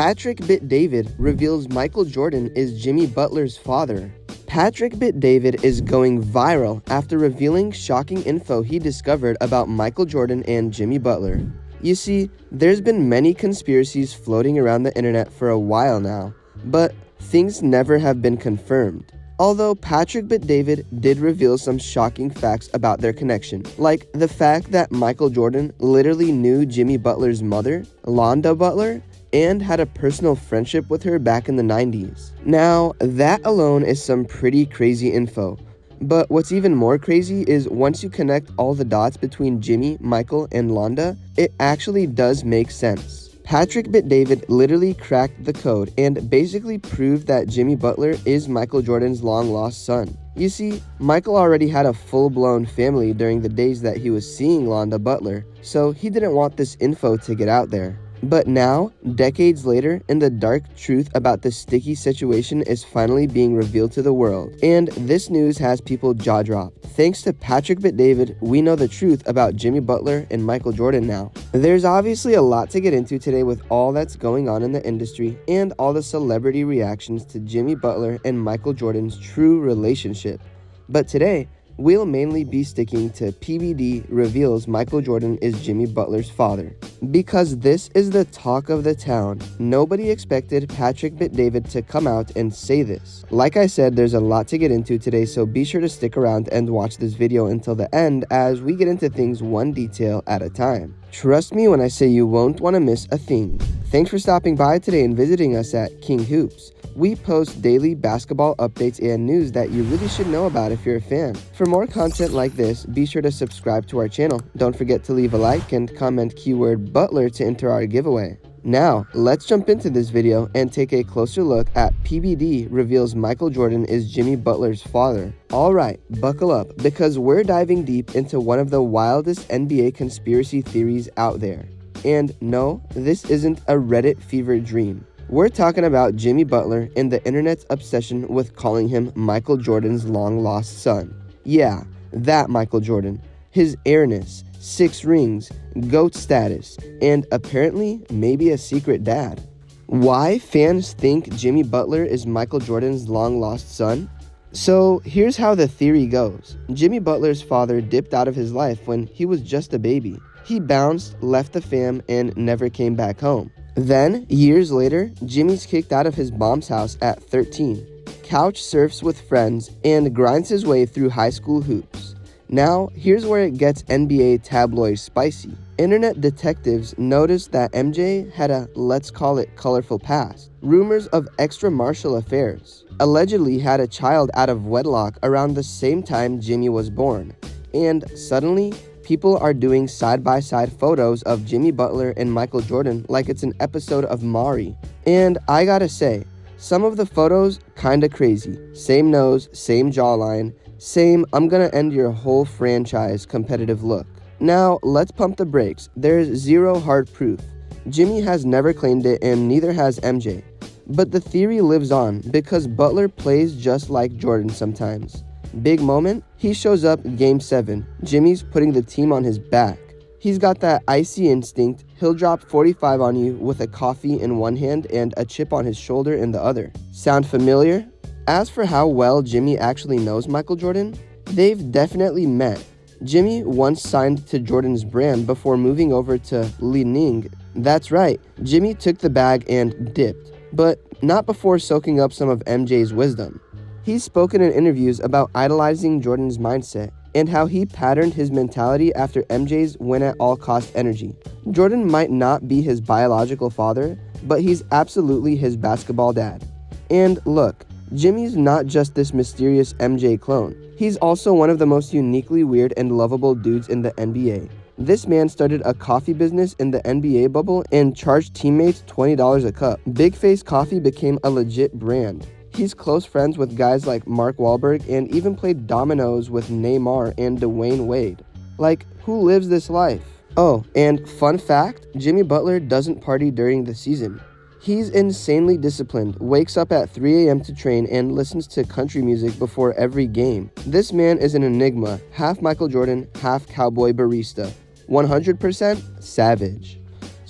Patrick Bet-David reveals Michael Jordan is Jimmy Butler's father. Patrick Bet-David is going viral after revealing shocking info he discovered about Michael Jordan and Jimmy Butler. You see, there's been many conspiracies floating around the internet for a while now, but things never have been confirmed. Although Patrick Bet-David did reveal some shocking facts about their connection, like the fact that Michael Jordan literally knew Jimmy Butler's mother, Londa Butler, and had a personal friendship with her back in the 90s. Now, that alone is some pretty crazy info. But what's even more crazy is once you connect all the dots between Jimmy, Michael, and Londa, it actually does make sense. Patrick Bet-David literally cracked the code and basically proved that Jimmy Butler is Michael Jordan's long-lost son. You see, Michael already had a full-blown family during the days that he was seeing Londa Butler, so he didn't want this info to get out there. But now, decades later, and the dark truth about this sticky situation is finally being revealed to the world. And this news has people jaw-dropped. Thanks to Patrick Bet-David, we know the truth about Jimmy Butler and Michael Jordan now. There's obviously a lot to get into today with all that's going on in the industry and all the celebrity reactions to Jimmy Butler and Michael Jordan's true relationship. But today, we'll mainly be sticking to PBD reveals Michael Jordan is Jimmy Butler's father. Because this is the talk of the town, nobody expected Patrick Bet-David to come out and say this. Like I said, there's a lot to get into today, so be sure to stick around and watch this video until the end as we get into things one detail at a time. Trust me when I say you won't want to miss a thing. Thanks for stopping by today and visiting us at King Hoops. We post daily basketball updates and news that you really should know about if you're a fan. For more content like this, be sure to subscribe to our channel. Don't forget to leave a like and comment keyword Butler to enter our giveaway. Now, let's jump into this video and take a closer look at PBD reveals Michael Jordan is Jimmy Butler's father. Alright, buckle up because we're diving deep into one of the wildest NBA conspiracy theories out there. And no, this isn't a Reddit fever dream. We're talking about Jimmy Butler and the internet's obsession with calling him Michael Jordan's long-lost son. Yeah, that Michael Jordan. His airness, 6 rings, GOAT status, and apparently maybe a secret dad. Why fans think Jimmy Butler is Michael Jordan's long-lost son? So here's how the theory goes. Jimmy Butler's father dipped out of his life when he was just a baby. He bounced, left the fam, and never came back home. Then, years later, Jimmy's kicked out of his mom's house at 13, couch surfs with friends, and grinds his way through high school hoops. Now, here's where it gets NBA tabloid spicy. Internet detectives noticed that MJ had a, let's call it, colorful past. Rumors of extramarital affairs. Allegedly had a child out of wedlock around the same time Jimmy was born. And suddenly, people are doing side-by-side photos of Jimmy Butler and Michael Jordan like it's an episode of Maury. And I gotta say, some of the photos kinda crazy. Same nose, same jawline, same I'm gonna end your whole franchise competitive look. Now, let's pump the brakes. There's zero hard proof. Jimmy has never claimed it and neither has MJ. But the theory lives on because Butler plays just like Jordan sometimes. Big moment, he shows up Game 7. Jimmy's putting the team on his back. He's got that icy instinct. He'll drop 45 on you with a coffee in one hand and a chip on his shoulder in the other. Sound familiar? As for how well Jimmy actually knows Michael Jordan, they've definitely met. Jimmy once signed to Jordan's brand before moving over to Li Ning. That's right, Jimmy took the bag and dipped, but not before soaking up some of MJ's wisdom. He's spoken in interviews about idolizing Jordan's mindset and how he patterned his mentality after MJ's win-at-all-cost energy. Jordan might not be his biological father, but he's absolutely his basketball dad. And look, Jimmy's not just this mysterious MJ clone. He's also one of the most uniquely weird and lovable dudes in the NBA. This man started a coffee business in the NBA bubble and charged teammates $20 a cup. Big Face Coffee became a legit brand. He's close friends with guys like Mark Wahlberg and even played dominoes with Neymar and Dwayne Wade. Like, who lives this life? Oh, and fun fact, Jimmy Butler doesn't party during the season. He's insanely disciplined, wakes up at 3 a.m. to train, and listens to country music before every game. This man is an enigma, half Michael Jordan, half cowboy barista. 100% savage.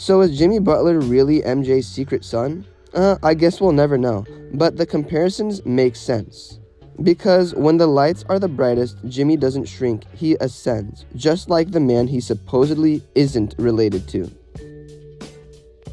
So is Jimmy Butler really MJ's secret son? I guess we'll never know, but the comparisons make sense. Because when the lights are the brightest, Jimmy doesn't shrink, he ascends, just like the man he supposedly isn't related to.